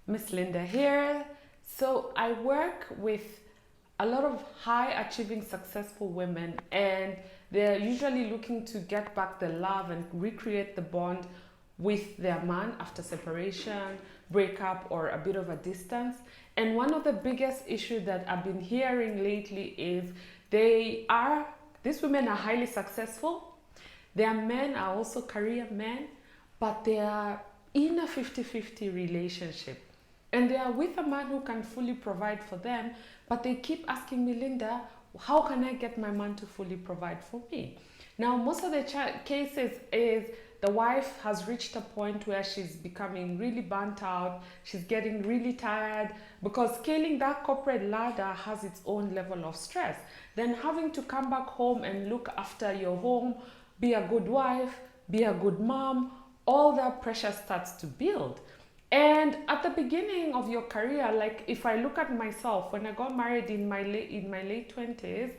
Miss Linda here. So I work with a lot of high achieving successful women, and they're usually looking to get back the love and recreate the bond with their man after separation, breakup, or a bit of a distance. And one of the biggest issues that I've been hearing lately is these women are highly successful. Their men are also career men, but they are in a 50-50 relationship. And they are with a man who can fully provide for them, but they keep asking me, Linda, how can I get my man to fully provide for me? Now, most of the cases is the wife has reached a point where she's becoming really burnt out, she's getting really tired because scaling that corporate ladder has its own level of stress. Then having to come back home and look after your home, be a good wife, be a good mom, all that pressure starts to build. And at the beginning of your career, like if I look at myself, when I got married in my late 20s,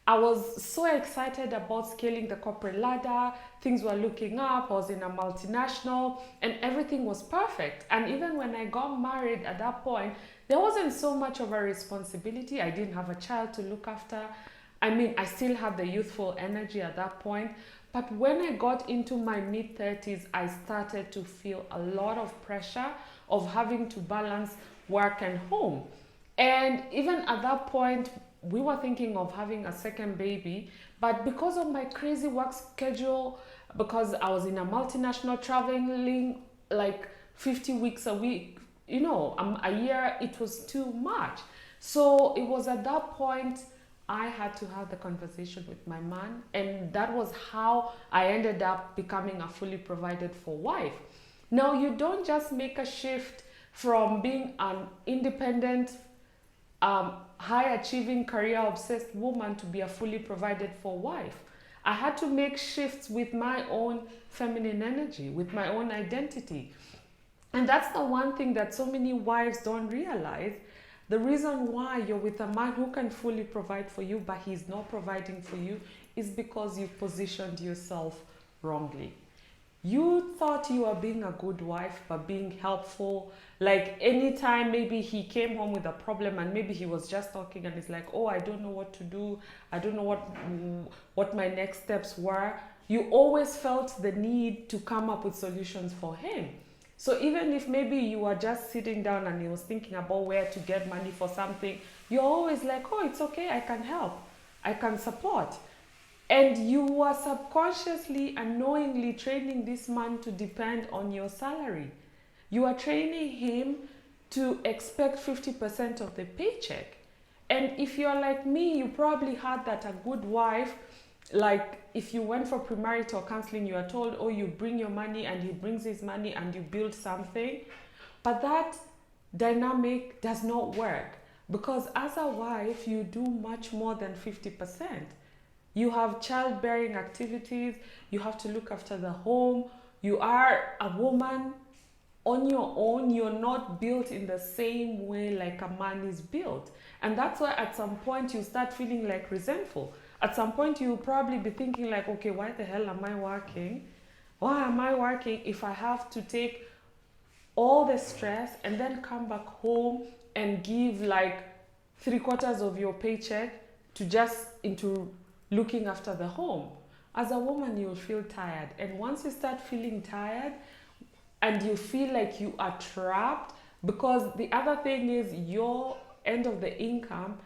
I was so excited about scaling the corporate ladder. Things were looking up. I was in a multinational and everything was perfect. And even when I got married at that point, there wasn't so much of a responsibility. I didn't have a child to look after. I mean, I still had the youthful energy at that point. But when I got into my mid 30s, I started to feel a lot of pressure of having to balance work and home. And even at that point, we were thinking of having a second baby. But because of my crazy work schedule, because I was in a multinational traveling like 50 weeks a week, a year, it was too much. So it was at that point I had to have the conversation with my man, and that was how I ended up becoming a fully provided for wife. Now, you don't just make a shift from being an independent, high achieving, career obsessed woman to be a fully provided for wife. I had to make shifts with my own feminine energy, with my own identity. And that's the one thing that so many wives don't realize. The reason why you're with a man who can fully provide for you, but he's not providing for you, is because you positioned yourself wrongly. You thought you were being a good wife, but being helpful. Like anytime maybe he came home with a problem and maybe he was just talking and it's like, oh, I don't know what to do. I don't know what my next steps were. You always felt the need to come up with solutions for him. So even if maybe you were just sitting down and he was thinking about where to get money for something, you're always like, oh, it's okay, I can help, I can support. And you are subconsciously and knowingly training this man to depend on your salary. You are training him to expect 50% of the paycheck. And if you're like me, you probably had that a good wife, like if you went for premarital counseling, you are told, oh, you bring your money and he brings his money and you build something. But that dynamic does not work because as a wife, you do much more than 50%. You have childbearing activities, you have to look after the home, you are a woman on your own, you're not built in the same way like a man is built. And that's why at some point you start feeling like resentful. At some point you'll probably be thinking like, okay, why the hell am I working? Why am I working if I have to take all the stress and then come back home and give like 3/4 of your paycheck to just into looking after the home? As a woman, you'll feel tired. And once you start feeling tired and you feel like you are trapped, because the other thing is your end of the income,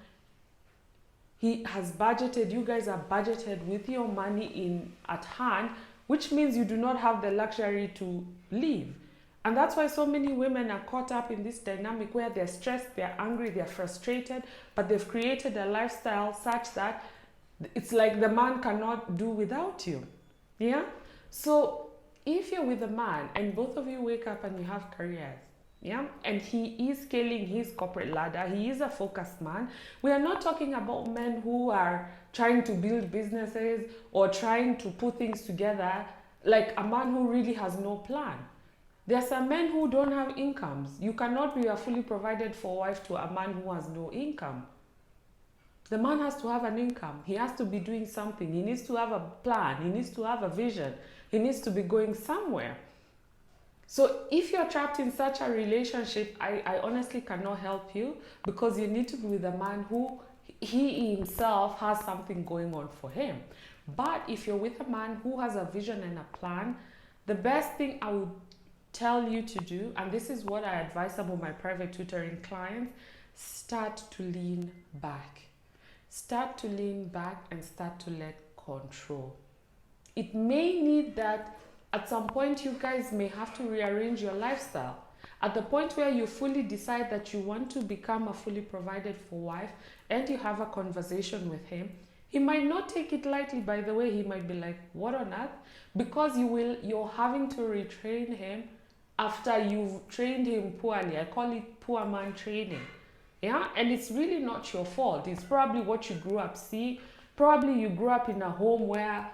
he has budgeted, you guys are budgeted with your money in at hand, which means you do not have the luxury to leave. And that's why so many women are caught up in this dynamic where they're stressed, they're angry, they're frustrated, but they've created a lifestyle such that it's like the man cannot do without you. Yeah? So if you're with a man and both of you wake up and you have careers, yeah, and he is scaling his corporate ladder, he is a focused man. We are not talking about men who are trying to build businesses or trying to put things together, like a man who really has no plan. There are some men who don't have incomes. You cannot be a fully provided for wife to a man who has no income. The man has to have an income. He has to be doing something. He needs to have a plan. He needs to have a vision. He needs to be going somewhere. So if you're trapped in such a relationship, I honestly cannot help you, because you need to be with a man who he himself has something going on for him. But if you're with a man who has a vision and a plan, the best thing I would tell you to do, and this is what I advise some of my private tutoring clients, start to lean back. Start to lean back and start to let control. It may need that at some point you guys may have to rearrange your lifestyle. At the point where you fully decide that you want to become a fully provided for wife and you have a conversation with him, he might not take it lightly. By the way, he might be like, what on earth? Because you're having to retrain him after you've trained him poorly. I call it poor man training. Yeah, and it's really not your fault. It's probably what you grew up seeing. Probably you grew up in a home where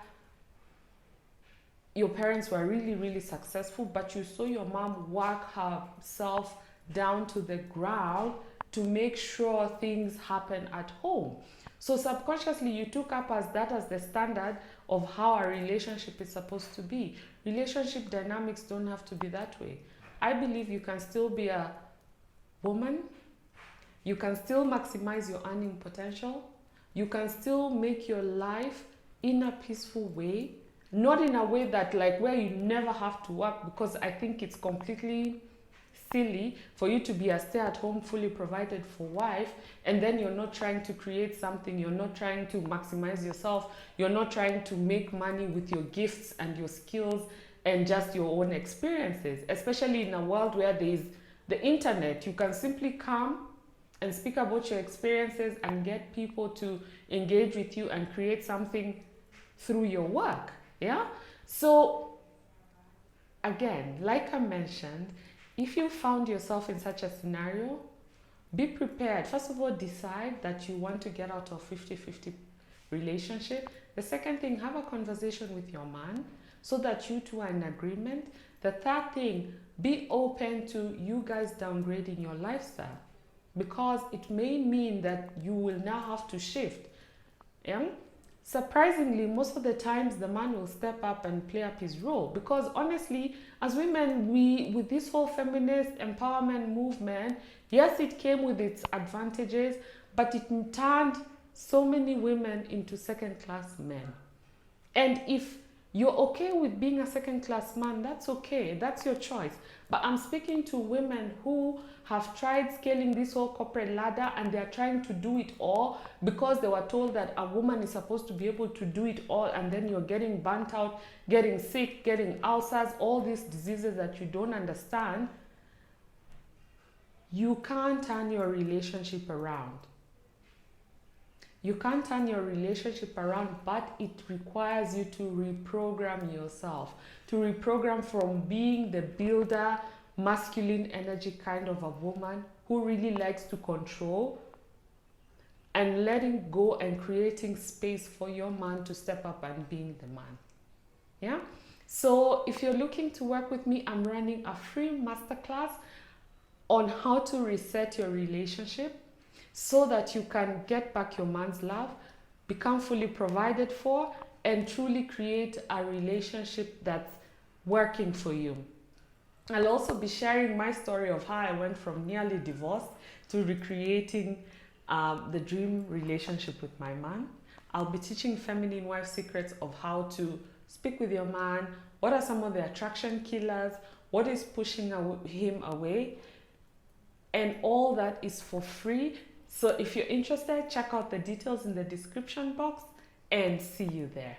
your parents were really, really successful, but you saw your mom work herself down to the ground to make sure things happen at home. So subconsciously you took up as the standard of how a relationship is supposed to be. Relationship dynamics don't have to be that way. I believe you can still be a woman. You can still maximize your earning potential. You can still make your life in a peaceful way, not in a way that like where you never have to work, because I think it's completely silly for you to be a stay-at-home, fully provided for wife, and then you're not trying to create something, you're not trying to maximize yourself, you're not trying to make money with your gifts and your skills and just your own experiences, especially in a world where there is the internet. You can simply come and speak about your experiences and get people to engage with you and create something through your work. Yeah? So again, like I mentioned, if you found yourself in such a scenario, be prepared. First of all, decide that you want to get out of 50-50 relationship. The second thing, have a conversation with your man so that you two are in agreement. The third thing, be open to you guys downgrading your lifestyle, because it may mean that you will now have to shift. Yeah? Surprisingly, most of the times the man will step up and play up his role, because honestly, as women, with this whole feminist empowerment movement, yes, it came with its advantages, but it turned so many women into second-class men. And if you're okay with being a second-class man, that's okay, that's your choice. But I'm speaking to women who have tried scaling this whole corporate ladder, and they're trying to do it all because they were told that a woman is supposed to be able to do it all, and then you're getting burnt out, getting sick, getting ulcers, all these diseases that you don't understand. You can't turn your relationship around. You can't turn your relationship around, but it requires you to reprogram yourself, to reprogram from being the builder, masculine energy kind of a woman who really likes to control, and letting go and creating space for your man to step up and being the man. Yeah? So if you're looking to work with me, I'm running a free masterclass on how to reset your relationship so that you can get back your man's love, become fully provided for, and truly create a relationship that's working for you. I'll also be sharing my story of how I went from nearly divorced to recreating the dream relationship with my man. I'll be teaching feminine wife secrets of how to speak with your man, what are some of the attraction killers, what is pushing him away, and all that is for free. So if you're interested, check out the details in the description box and see you there.